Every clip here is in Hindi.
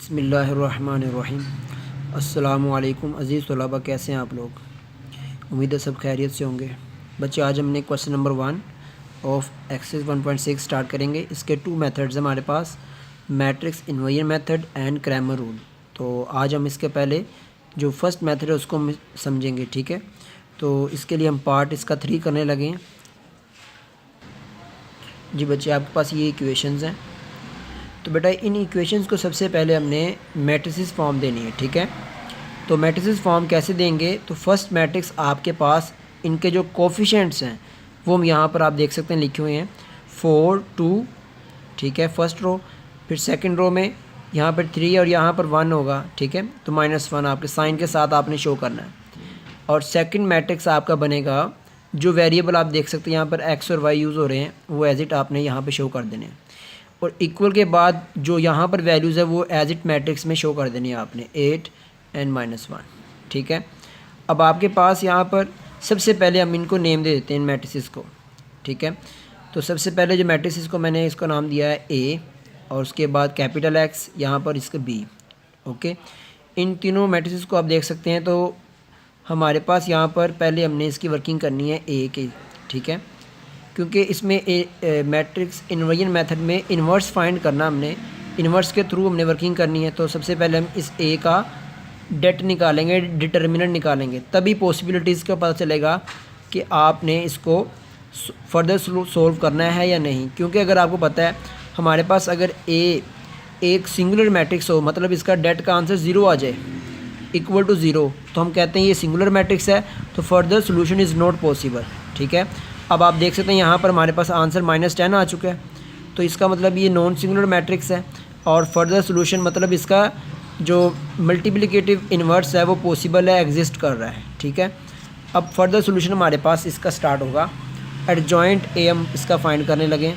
बिस्मिल्लाहिर्रहमानिर्रहीम। अस्सलामुअलैकुम अज़ीज़ तलबा, कैसे हैं आप लोग? उम्मीद है सब खैरियत से होंगे। बच्चे, आज हमने question number 1 of exercise 1.6 start करेंगे। इसके 2 मेथड्स हमारे पास, matrix inversion method and Cramer rule. तो आज हम इसके पहले जो फर्स्ट मेथड है उसको हम समझेंगे, ठीक है। तो इसके लिए हम पार्ट इसका 3 करने लगे हैं। जी बच्चे, आपके पास ये इक्वेशंस हैं। तो बेटा, इन इक्वेशंस को सबसे पहले हमने मैट्रिसेस फॉर्म देनी है, ठीक है। तो मैट्रिसेस फॉर्म कैसे देंगे? तो फर्स्ट मैट्रिक्स आपके पास इनके जो कोफिशिएंट्स हैं वो हम यहाँ पर आप देख सकते हैं लिखे हुए हैं 4 2, ठीक है, फर्स्ट रो। फिर सेकंड रो में यहाँ पर 3 और यहाँ पर 1 होगा, ठीक है। तो -1 आपके साइन के साथ आपने शो करना है। और सेकंड मैट्रिक्स आपका बनेगा, जो वेरिएबल आप देख सकते हैं यहाँ पर x और y यूज़ हो रहे हैं, वो एज इट आपने यहाँ पर शो कर देने हैं। और इक्वल के बाद जो यहाँ पर वैल्यूज़ है वो एज इट मैट्रिक्स में शो कर देनी है आपने 8 और -1, ठीक है। अब आपके पास यहाँ पर सबसे पहले हम इनको नेम दे देते हैं इन मैट्रिसेस को, ठीक है। तो सबसे पहले जो मैट्रिसेस को मैंने इसको नाम दिया है A, और उसके बाद कैपिटल X, यहाँ पर इसका B, ओके। इन तीनों मैट्रिसेस को आप देख सकते हैं। तो हमारे पास यहाँ पर पहले हमने इसकी वर्किंग करनी है A की, ठीक है, क्योंकि इसमें मैट्रिक्स इन्वर्जन मेथड में इन्वर्स फाइंड करना, हमने इन्वर्स के थ्रू हमने वर्किंग करनी है। तो सबसे पहले हम इस ए का डेट निकालेंगे, डिटर्मिनेंट निकालेंगे, तभी पॉसिबिलिटीज़ का पता चलेगा कि आपने इसको फर्दर सोल्व करना है या नहीं। क्योंकि अगर आपको पता है हमारे पास अगर ए एक सिंगुलर मैट्रिक्स हो, मतलब इसका डेट का आंसर 0 आ जाए, इक्वल टू 0, तो हम कहते हैं ये सिंगुलर मैट्रिक्स है, तो further solution is not possible, ठीक है। अब आप देख सकते हैं यहाँ पर हमारे पास आंसर -10 आ चुका है, तो इसका मतलब ये नॉन सिंगुलर मैट्रिक्स है। और फर्दर सोल्यूशन मतलब इसका जो मल्टीप्लिकेटिव इन्वर्स है वो पॉसिबल है, एग्जिस्ट कर रहा है, ठीक है। अब फर्दर सोल्यूशन हमारे पास इसका स्टार्ट होगा। एडजॉइंट ए हम इसका फाइंड करने लगे।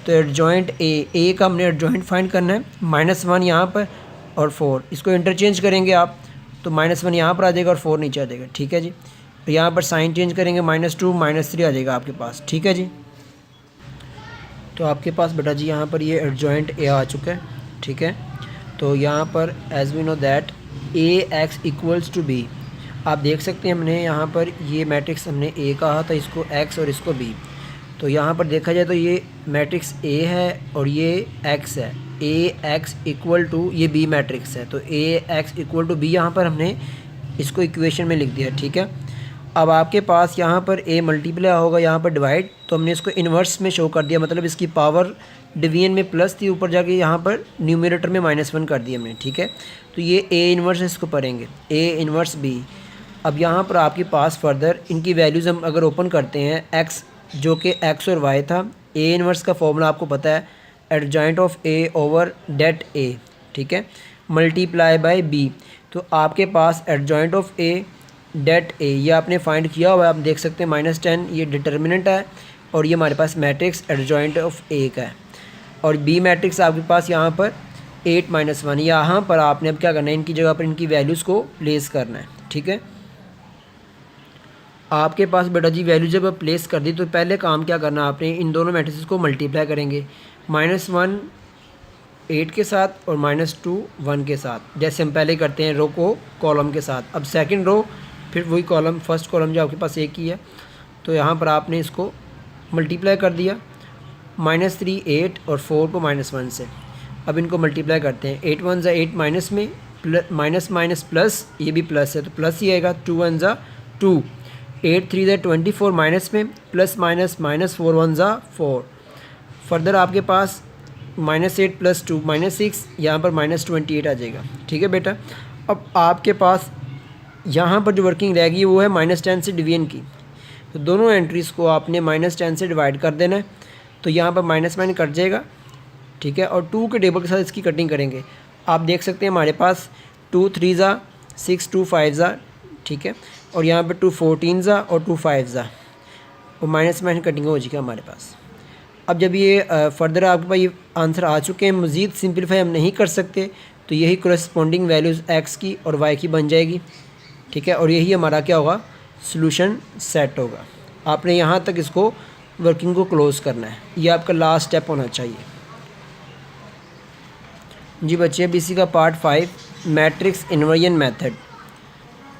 तो एडजॉइंट ए का हमने एडजॉइंट फाइंड करना है, -1 यहाँ पर और 4, इसको इंटरचेंज करेंगे आप, तो -1 यहाँ पर आ जाएगा और 4 नीचे आ जाएगा, ठीक है जी। तो यहाँ पर साइन चेंज करेंगे, -2 -3 आ जाएगा आपके पास, ठीक है जी। तो आपके पास बेटा जी यहाँ पर ये एडजॉइंट ए आ चुका है, ठीक है। तो यहाँ पर as we know that AX = B, आप देख सकते हैं हमने यहाँ पर ये मैट्रिक्स हमने A कहा था, इसको X और इसको B। तो यहाँ पर देखा जाए तो ये मैट्रिक्स A है और ये X है। AX = ये B मैट्रिक्स है, तो AX = B यहाँ पर हमने इसको इक्वेशन में लिख दिया, ठीक है। अब आपके पास यहाँ पर A मल्टीप्लाई होगा, यहाँ पर डिवाइड, तो हमने इसको इन्वर्स में शो कर दिया, मतलब इसकी पावर डिवीजन में प्लस थी, ऊपर जाके यहाँ पर न्यूमरेटर में -1 कर दिया हमने, ठीक है। तो ये A इन्वर्स इसको पढ़ेंगे, A इन्वर्स B। अब यहाँ पर आपके पास फर्दर इनकी वैल्यूज़ हम अगर ओपन करते हैं, X जो कि X और Y था, A इन्वर्स का फॉर्मूला आपको पता है, adjoint of A over det A, ठीक है, मल्टीप्लाई बाय B। तो आपके पास adjoint of A det A ये आपने फाइंड किया हुआ है, आप देख सकते हैं -10 ये डिटर्मिनेंट है, और ये हमारे पास मैट्रिक्स एडजॉइंट ऑफ A का है। और B मैट्रिक्स आपके पास यहाँ पर 8 -1, यहाँ पर आपने अब क्या करना है, इनकी जगह पर इनकी वैल्यूज़ को प्लेस करना है, ठीक है। आपके पास बेटा जी वैल्यू जब आप प्लेस कर दी, तो पहले काम क्या करना है, आपने इन दोनों मैट्रिक्स को मल्टीप्लाई करेंगे, -1 8 के साथ और -2 1 के साथ, जैसे हम पहले करते हैं रो को कॉलम के साथ। अब सेकंड रो फिर वही कॉलम, फर्स्ट कॉलम जो आपके पास एक ही है, तो यहाँ पर आपने इसको मल्टीप्लाई कर दिया, -3 8 और 4 को -1 से। अब इनको मल्टीप्लाई करते हैं, 8 1 8 माइनस में माइनस प्लस, ये भी प्लस है तो प्लस ही आएगा, 2 1 2, 8 3 24 माइनस में प्लस -4 1 4। फर्दर आपके पास -8 + 2 -6, यहाँ पर -28 आ जाएगा, ठीक है बेटा। अब आपके पास यहाँ पर जो वर्किंग रहेगी वो है -10 से डिवीजन की, तो दोनों एंट्रीज़ को आपने -10 से डिवाइड कर देना है, तो यहाँ पर -9 कट जाएगा, ठीक है। और 2 के टेबल के साथ इसकी कटिंग करेंगे। आप देख सकते हैं हमारे पास 2 3 6 2 5, ठीक है, और यहाँ पर 2 14 और 2 5 और -9 कटिंग हो जाएगा हमारे पास। अब जब ये फर्दर आपके पास ये आंसर आ चुके हैं, मज़ीद सिंपलीफाई हम नहीं कर सकते, तो यही करस्पॉन्डिंग वैल्यूज़ X की और Y की बन जाएगी, ठीक है। और यही हमारा क्या होगा, सॉल्यूशन सेट होगा। आपने यहाँ तक इसको वर्किंग को क्लोज़ करना है, ये आपका लास्ट स्टेप होना चाहिए। जी बच्चे, अब इसी का part 5 matrix inversion method.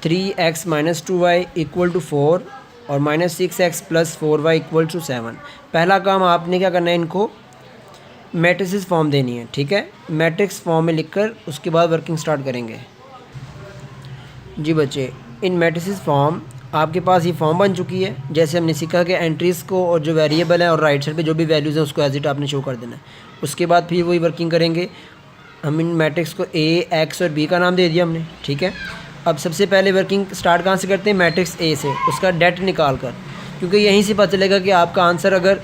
3x minus 2y equal to 4 और minus 6x plus 4y equal to 7। पहला काम आपने क्या करना है, इनको मैट्रिसेस फॉर्म देनी है। ठीक है, मैट्रिक्स फॉर्म में लिखकर उसके बाद वर्किंग स्टार्ट करेंगे। जी बच्चे, इन मैट्रिसेस फॉर्म आपके पास ये फॉर्म बन चुकी है। जैसे हमने सीखा कि एंट्रीज़ को और जो वेरिएबल है और राइट साइड पे जो भी वैल्यूज़ हैं उसको एज इट आपने शो कर देना है। उसके बाद फिर वही वर्किंग करेंगे। हम इन मैट्रिक्स को ए, एक्स और बी का नाम दे दिया हमने। ठीक है, अब सबसे पहले वर्किंग स्टार्ट कहाँ से करते हैं, मैट्रिक्स ए से, उसका डेट निकाल कर, क्योंकि यहीं से पता चलेगा कि आपका आंसर अगर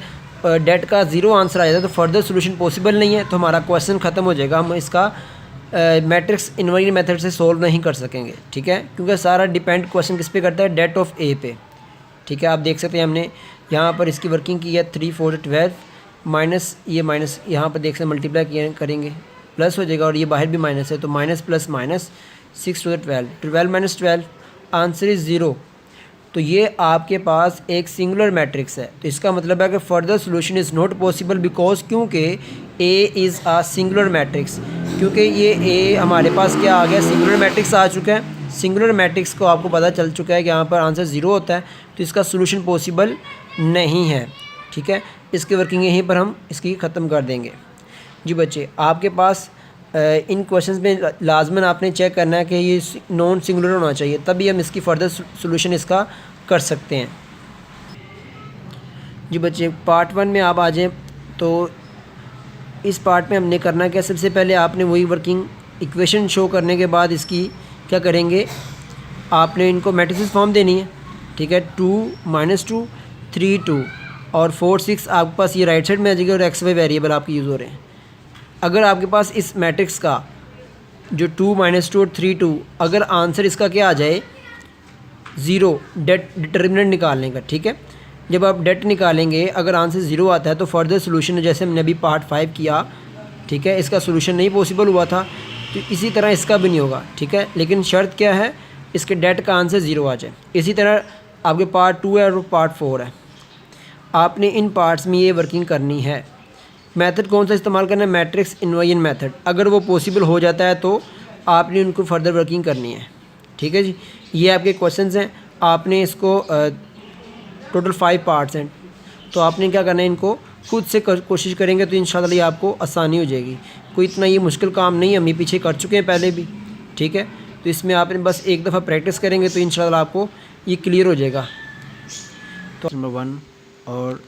डेट का 0 आंसर आ जाता है तो फर्दर सोल्यूशन पॉसिबल नहीं है, तो हमारा क्वेश्चन ख़त्म हो जाएगा। हम इसका मैट्रिक्स इन्वर्जन मेथड से सोल्व नहीं कर सकेंगे। ठीक है, क्योंकि सारा डिपेंड क्वेश्चन किस पे करता है, डेट ऑफ ए पे। ठीक है, आप देख सकते हैं हमने यहाँ पर इसकी वर्किंग की है। 3 4 12 माइनस ये माइनस यहाँ पर देख सकते मल्टीप्लाई करेंगे प्लस हो जाएगा, और ये बाहर भी माइनस है तो minus plus minus 6 to 12, 12 minus 12 answer is 0। तो ये आपके पास एक सिंगुलर मैट्रिक्स है, तो इसका मतलब है कि further solution is not possible because क्योंकि A is a singular matrix. क्योंकि ये ए हमारे पास क्या आ गया, सिंगुलर मैट्रिक्स आ चुका है। सिंगुलर मैट्रिक्स को आपको पता चल चुका है कि यहाँ पर आंसर 0 होता है, तो इसका सोल्यूशन पॉसिबल नहीं है। ठीक है, इसकी वर्किंग यहीं पर हम इसकी ख़त्म कर देंगे। जी बच्चे, आपके पास इन क्वेश्चंस में लाजमन आपने चेक करना है कि ये नॉन सिंगुलर होना चाहिए, तभी हम इसकी फ़र्दर सोल्यूशन इसका कर सकते हैं। जी बच्चे, पार्ट 1 में आप आ जाएँ। तो इस पार्ट में हमने करना क्या, सबसे पहले आपने वही वर्किंग इक्वेशन शो करने के बाद इसकी क्या करेंगे, आपने इनको मैट्रिसेस फॉर्म देनी है। ठीक है, 2 माइनस 2 3 2 और 4 6 आपके पास ये राइट साइड में आ जाएगी, और एक्स वाई वेरिएबल आपके यूज़ हो रहे हैं। अगर आपके पास इस मैट्रिक्स का जो 2 माइनस 2 और 3 2 अगर आंसर इसका क्या आ जाए 0, डेट डिटर्मिनेंट निकालने का। ठीक है, जब आप डेट निकालेंगे अगर आंसर 0 आता है तो फर्दर सोल्यूशन जैसे हमने अभी पार्ट 5 किया, ठीक है, इसका सोल्यूशन नहीं पॉसिबल हुआ था, तो इसी तरह इसका भी नहीं होगा। ठीक है, लेकिन शर्त क्या है, इसके डेट का आंसर 0 आ जाए। इसी तरह आपके पार्ट 2 है और पार्ट 4 है, आपने इन पार्ट्स में ये वर्किंग करनी है। मेथड कौन सा इस्तेमाल करना है, मैट्रिक्स इन्वर्जन मेथड। अगर वो पॉसिबल हो जाता है तो आपने उनको फर्दर वर्किंग करनी है। ठीक है जी, ये आपके क्वेश्चंस हैं। आपने इसको टोटल 5 पार्ट्स हैं, तो आपने क्या करना है, इनको खुद से कोशिश करेंगे तो इंशाल्लाह ये आपको आसानी हो जाएगी। कोई इतना ये मुश्किल काम नहीं है, हम ये पीछे कर चुके हैं पहले भी। ठीक है, तो इसमें आपने बस एक दफ़ा प्रैक्टिस करेंगे तो इंशाल्लाह आपको ये क्लियर हो जाएगा। तो नंबर 1 और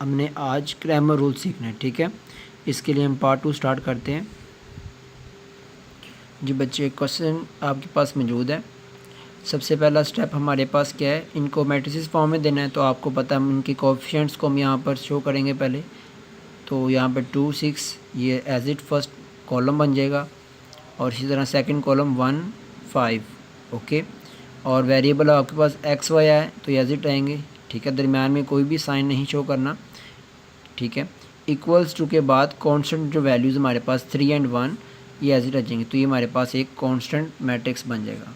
हमने आज ग्रामर रूल सीखना है। ठीक है, इसके लिए हम पार्ट 2 स्टार्ट करते हैं। जी बच्चे, क्वेश्चन आपके पास मौजूद है। सबसे पहला स्टेप हमारे पास क्या है, इनको मैट्रिसेस फॉर्म में देना है। तो आपको पता है हम इनके कोएफिशिएंट्स को हम यहाँ पर शो करेंगे पहले। तो यहाँ पर 2 6 ये एज इट फर्स्ट कॉलम बन जाएगा, और इसी तरह सेकंड कॉलम 1 5। ओके, और वेरिएबल आपके पास एक्स वाई है तो एज इट आएंगे। ठीक है, दरमियान में कोई भी साइन नहीं शो करना। ठीक है, इक्वल्स टू के बाद कांस्टेंट जो वैल्यूज़ हमारे पास 3 और 1 ये एज इट आ जाएंगे, तो ये हमारे पास एक कांस्टेंट मैट्रिक्स बन जाएगा।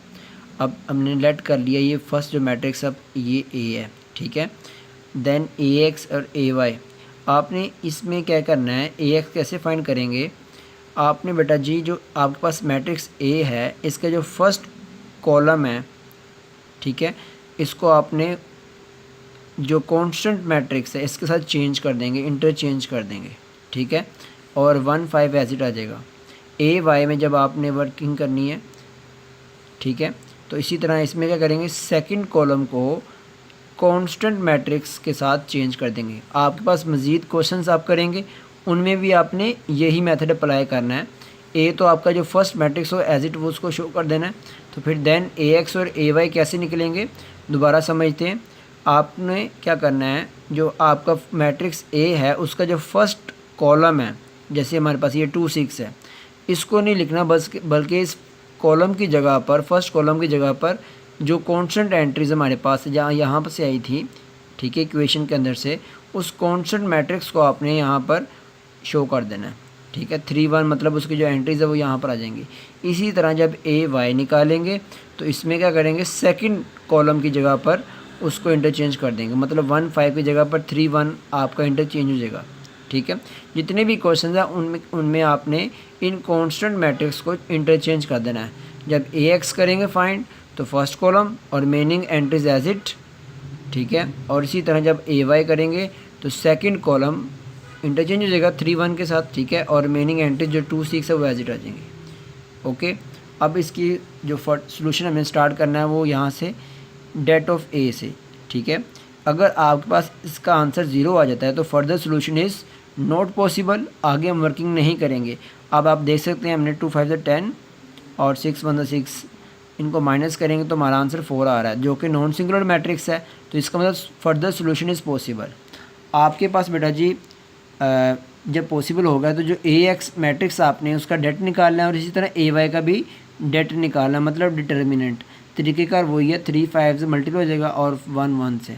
अब हमने लेट कर लिया ये फर्स्ट जो मैट्रिक्स, अब ये ए है। ठीक है, देन ए एक्स और ए वाई। आपने इसमें क्या करना है, ए एक्स कैसे फाइंड करेंगे, आपने बेटा जी जो आपके पास मैट्रिक्स ए है इसका जो फर्स्ट कॉलम है, ठीक है, इसको आपने जो कांस्टेंट मैट्रिक्स है इसके साथ चेंज कर देंगे, इंटरचेंज कर देंगे। ठीक है, और 1 5 एज इट आ जाएगा। ए वाई में जब आपने वर्किंग करनी है, ठीक है, तो इसी तरह इसमें क्या करेंगे, सेकंड कॉलम को कांस्टेंट मैट्रिक्स के साथ चेंज कर देंगे। आपके पास मज़ीद क्वेश्चंस आप करेंगे, उनमें भी आपने यही मेथड अप्लाई करना है। ए तो आपका जो फर्स्ट मैट्रिक्स हो एज इट वो उसको शो कर देना है। तो फिर देन ए एक्स और ए वाई कैसे निकलेंगे, दोबारा समझते हैं। आपने क्या करना है, जो आपका मैट्रिक्स ए है उसका जो फर्स्ट कॉलम है, जैसे हमारे पास ये 2 6 है, इसको नहीं लिखना, बस बल्कि इस कॉलम की जगह पर, फर्स्ट कॉलम की जगह पर जो कांस्टेंट एंट्रीज हमारे पास जहाँ यहाँ पर से आई थी, ठीक है, इक्वेशन के अंदर से, उस कांस्टेंट मैट्रिक्स को आपने यहाँ पर शो कर देना है। ठीक है, 3 1 मतलब उसकी जो एंट्रीज है वो यहाँ पर आ जाएंगी। इसी तरह जब ए वाई निकालेंगे तो इसमें क्या करेंगे, सेकंड कॉलम की जगह पर उसको इंटरचेंज कर देंगे, मतलब 1 5 की जगह पर 3 1 आपका इंटरचेंज हो जाएगा। ठीक है। जितने भी क्वेश्चन हैं उनमें आपने इन कांस्टेंट मैट्रिक्स को इंटरचेंज कर देना है। जब Ax करेंगे फाइंड तो फर्स्ट कॉलम और रिमेनिंग एंट्रीज एज इट, ठीक है। और इसी तरह जब Ay करेंगे तो सेकंड कॉलम इंटरचेंज हो जाएगा 3 1 के साथ, ठीक है। और रिमेनिंग एंट्रीज जो 2 6 है वो एज इट आ जाएंगे। ओके, अब इसकी जो सोल्यूशन हमें स्टार्ट करना है वो यहाँ से डेट ऑफ ए से, ठीक है। अगर आपके पास इसका आंसर 0 आ जाता है तो further solution is not possible, आगे हम वर्किंग नहीं करेंगे। अब आप देख सकते हैं हमने 2 5 10 और 6 1 6 इनको माइनस करेंगे तो हमारा आंसर 4 आ रहा है, जो कि नॉन सिंगुलर मैट्रिक्स है। तो इसका मतलब फर्दर सोल्यूशन इज़ पॉसिबल। आपके पास बेटा जी जब पॉसिबल होगा तो जो Ax मैट्रिक्स आपने उसका डेट निकालना है और इसी तरह Ay का भी डेट निकालना है, मतलब डिटर्मिनेंट। तरीक़ेकार वही है, 3 5 से मल्टीप्लाई हो जाएगा और 1 1 से।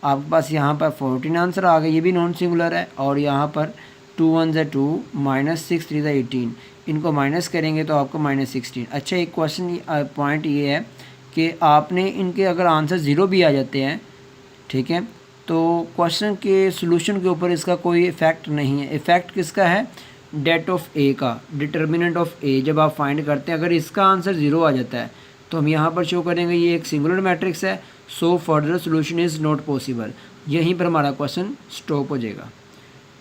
आपके पास यहाँ पर 14 आंसर आ गया, ये भी नॉन सिंगुलर है। और यहाँ पर 2 1 से 2 -6 3 से 18, इनको माइनस करेंगे तो आपको -16। अच्छा, एक क्वेश्चन पॉइंट ये है कि आपने इनके अगर आंसर 0 भी आ जाते हैं, ठीक है, तो क्वेश्चन के सोल्यूशन के ऊपर इसका कोई इफ़ेक्ट नहीं है। इफ़ेक्ट किसका है? डेट ऑफ ए का, डिटर्मिनेंट ऑफ ए। जब आप फाइंड करते हैं अगर इसका आंसर 0 आ जाता है तो हम यहाँ पर शो करेंगे ये एक सिंगुलर मैट्रिक्स है, so further solution is not possible. यहीं पर हमारा क्वेश्चन स्टॉप हो जाएगा।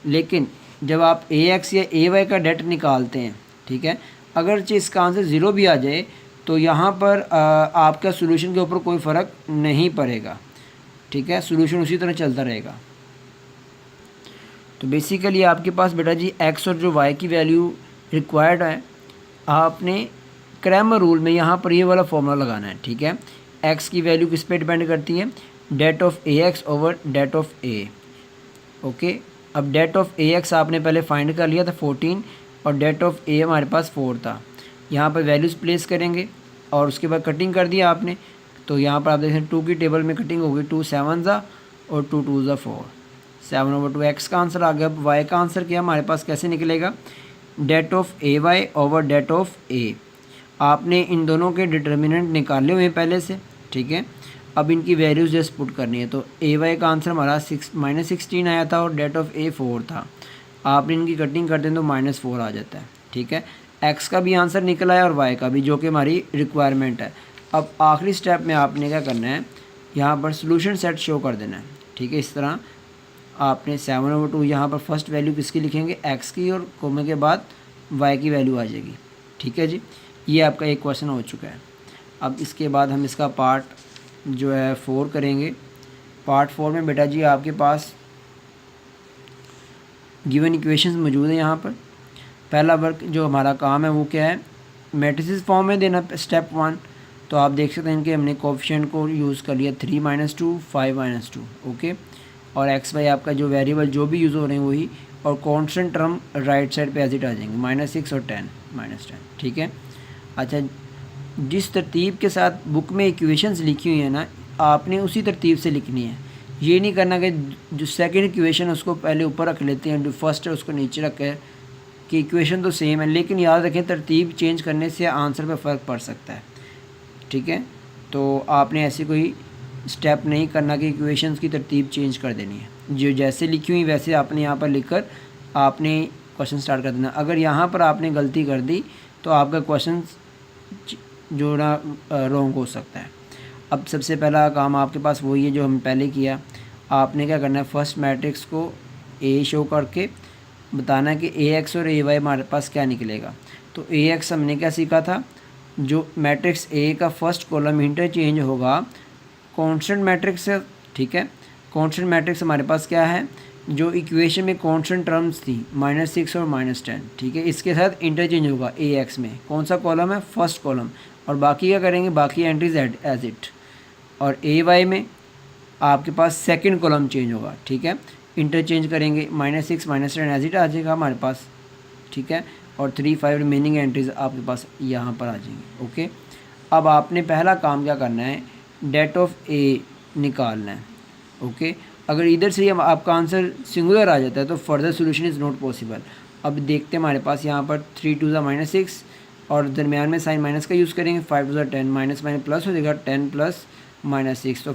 लेकिन जब आप Ax या Ay का डेट निकालते हैं, ठीक है, अगर इसका आंसर 0 भी आ जाए तो यहाँ पर आपका सोल्यूशन के ऊपर कोई फ़र्क नहीं पड़ेगा, ठीक है। सोल्यूशन उसी तरह चलता रहेगा। तो बेसिकली आपके पास बेटा जी x और जो y की वैल्यू रिक्वायर्ड है, आपने क्रैमर रूल में यहाँ पर ये वाला फॉर्मूला लगाना है, ठीक है। x की वैल्यू किस पे डिपेंड करती है? Det of Ax over det of A। Okay, अब डेट ऑफ Ax आपने पहले फाइंड कर लिया था 14 और डेट ऑफ A हमारे पास 4 था। यहाँ पर वैल्यूज़ प्लेस करेंगे और उसके बाद कटिंग कर दिया आपने। तो यहाँ पर आप देखें 2 की टेबल में कटिंग होगी, 2 7 ज़ा और 2 2 ज़ा 4, 7 ओवर 2 x का आंसर आ गया। अब y का आंसर क्या हमारे पास कैसे निकलेगा? Det of Ay over det of A। आपने इन दोनों के डिटर्मिनेंट निकाले हुए हैं पहले से, ठीक है। अब इनकी वैल्यूज़ जस्ट पुट करनी है। तो Ay का आंसर हमारा -16 आया था और डेट ऑफ A 4 था। आपने इनकी कटिंग करते हैं तो -4 आ जाता है, ठीक है। x का भी आंसर निकला है और y का भी, जो कि हमारी रिक्वायरमेंट है। अब आखिरी स्टेप में आपने क्या करना है, यहाँ पर सोल्यूशन सेट शो कर देना है, ठीक है। इस तरह आपने 7 ओवर 2 यहाँ पर फर्स्ट वैल्यू किसकी लिखेंगे? x की, और कोमे के बाद y की वैल्यू आ जाएगी, ठीक है जी। ये आपका एक क्वेश्चन हो चुका है। अब इसके बाद हम इसका पार्ट जो है 4 करेंगे। पार्ट 4 में बेटा जी आपके पास गिवन इक्वेशंस मौजूद है। यहाँ पर पहला वर्क जो हमारा काम है वो क्या है? मैट्रिसेस फॉर्म में देना, स्टेप 1। तो आप देख सकते हैं इनके हमने कोएफिशिएंट को यूज़ कर लिया 3 - 2 5 - 2, ओके। और एक्स वाई आपका जो वेरिएबल जो भी यूज़ हो रहे हैं वही, और कांस्टेंट टर्म राइट साइड पे एज इट आ जाएंगे, -6 और 10 -10, ठीक है। अच्छा, जिस तरतीब के साथ बुक में इक्वेशंस लिखी हुई है ना, आपने उसी तरतीब से लिखनी है। ये नहीं करना कि जो सेकंड इक्वेशन उसको पहले ऊपर रख लेते हैं, जो फर्स्ट है उसको नीचे रख के, कि इक्वेशन तो सेम है, लेकिन याद रखें तरतीब चेंज करने से आंसर पे फ़र्क पड़ सकता है, ठीक है। तो आपने ऐसी कोई स्टेप नहीं करना कि इक्वेशंस की तरतीब चेंज कर देनी है। जो जैसे लिखी हुई वैसे आपने यहाँ पर लिखकर आपने क्वेश्चन स्टार्ट कर देना। अगर यहाँ पर आपने गलती कर दी तो आपका क्वेश्चन जो ना रॉन्ग हो सकता है। अब सबसे पहला काम आपके पास वही है जो हम पहले किया। आपने क्या करना है, फर्स्ट मैट्रिक्स को ए शो करके बताना है कि Ax और Ay हमारे पास क्या निकलेगा। तो Ax हमने क्या सीखा था, जो मैट्रिक्स A का फर्स्ट कॉलम इंटरचेंज होगा कांस्टेंट मैट्रिक्स से, ठीक है। कांस्टेंट मैट्रिक्स हमारे पास क्या है, जो इक्वेशन में कांस्टेंट टर्म्स थी -6 और -10, ठीक है, इसके साथ इंटरचेंज होगा Ax में। कौन सा कॉलम है? First column. और बाकी क्या करेंगे, बाकी एंट्रीज एज इट। और Ay में आपके पास सेकंड कॉलम चेंज होगा, ठीक है, इंटरचेंज करेंगे, -6 -10 एज इट आ जाएगा हमारे पास, ठीक है। और 3 5 रिमेनिंग एंट्रीज आपके पास यहाँ पर आ जाएंगी, ओके। अब आपने पहला काम क्या करना है, डेट ऑफ ए निकालना है, ओके। अगर इधर से आपका आंसर सिंगुलर आ जाता है तो further solution is not possible. अब देखते हैं हमारे पास यहाँ पर 3 2 -6 और दरमियान में साइन माइनस का यूज़ करेंगे, 5 2 10 माइनस प्लस हो जाएगा, 10 प्लस -6, तो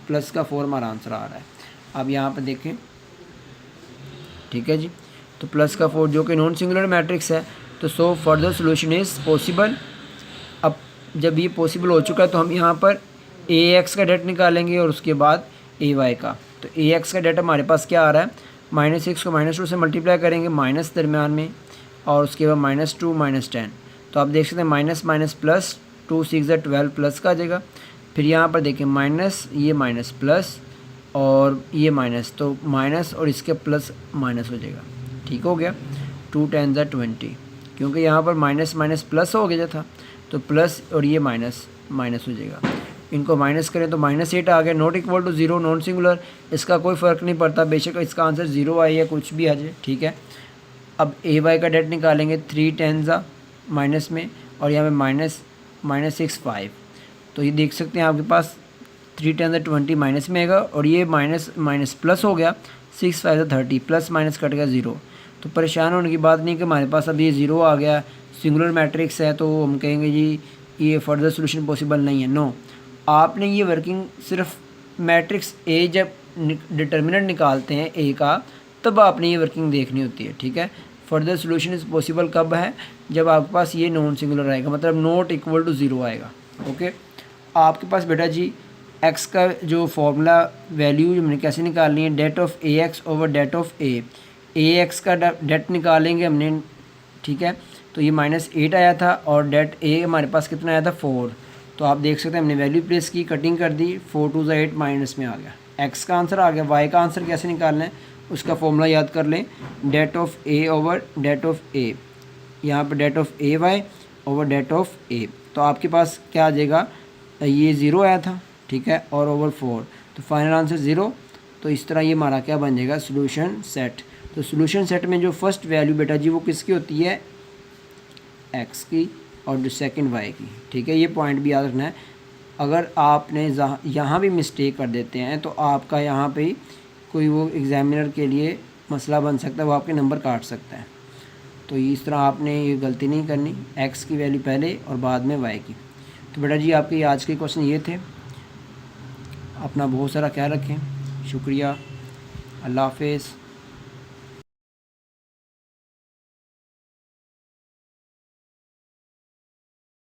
प्लस का 4 हमारा आंसर आ रहा है। अब यहाँ पर देखें ठीक है जी। तो प्लस का 4 जो कि नॉन सिंगुलर मैट्रिक्स है, तो so further solution is possible. अब जब ये पॉसिबल हो चुका है तो हम यहाँ पर ए एक्स का डेट निकालेंगे और उसके बाद ए वाई का। तो ए एक्स का डेट हमारे पास क्या आ रहा है, -6 को -2 से मल्टीप्लाई करेंगे माइनस दरमियान में, और उसके बाद -2 -10। तो आप देख सकते हैं माइनस माइनस प्लस, 2 6 12 प्लस का आ जाएगा। फिर यहाँ पर देखिए माइनस, ये माइनस प्लस और ये माइनस, तो माइनस और इसके प्लस माइनस हो जाएगा। ठीक हो गया, 2 10 20, क्योंकि यहाँ पर माइनस माइनस प्लस हो गया था, तो प्लस और ये माइनस माइनस हो जाएगा। इनको माइनस करें तो -8 आ गया। Not equal to 0 non singular, इसका कोई फ़र्क नहीं पड़ता, बेशक इसका आंसर 0 आए या कुछ भी आ जाए, ठीक है। अब ए वाई का डेट निकालेंगे, 3 10 माइनस में, और यहाँ पे -6 5। तो ये देख सकते हैं आपके पास 3 10 20 माइनस में आएगा, और ये माइनस माइनस प्लस हो गया, 6 5 30, प्लस माइनस कट गया 0। तो परेशान होने की बात नहीं कि हमारे पास अब ये 0 आ गया, सिंगुलर मैट्रिक्स है, तो हम कहेंगे जी ये फर्दर सोल्यूशन पॉसिबल नहीं है। नो, आपने ये वर्किंग सिर्फ मैट्रिक्स ए जब डिटर्मिनेंट निकालते हैं ए का, तब आपने ये वर्किंग देखनी होती है, ठीक है। फर्दर सोल्यूशन इज़ पॉसिबल कब है, जब आपके पास ये नॉन सिंगुलर आएगा, मतलब नॉट इक्वल टू 0 आएगा। ओके, आपके पास बेटा जी एक्स का जो फॉर्मूला वैल्यू हमने कैसे निकालनी है, det of A x over det of A x का डेट निकालेंगे हमने, ठीक है। तो ये -8 आया था और डेट ए हमारे पास कितना आया था, 4। तो आप देख सकते हैं हमने वैल्यू प्लेस की, कटिंग कर दी, 4 2 8 माइनस में आ गया, एक्स का आंसर आ गया। वाई का आंसर कैसे निकालना है, उसका फॉर्मूला याद कर लें, det of A over det of A, यहाँ पर det of A Y over det of A. तो आपके पास क्या आ जाएगा, ये 0 आया था, ठीक है, और ओवर 4, तो फाइनल आंसर 0। तो इस तरह ये हमारा क्या बन जाएगा, सोल्यूशन सेट। तो सोल्यूशन सेट में जो फर्स्ट वैल्यू बेटा जी वो किसकी होती है, एक्स की, और जो सेकंड वाई की, ठीक है। ये पॉइंट भी याद रखना है, अगर आपने यहाँ भी मिस्टेक कर देते हैं तो आपका यहाँ पे कोई वो एग्जामिनर के लिए मसला बन सकता है, वो आपके नंबर काट सकता है। तो इस तरह आपने ये गलती नहीं करनी, एक्स की वैल्यू पहले और बाद में वाई की। तो बेटा जी आपके आज के क्वेश्चन ये थे, अपना बहुत सारा ख्याल रखें, शुक्रिया, अल्लाह हाफिज़।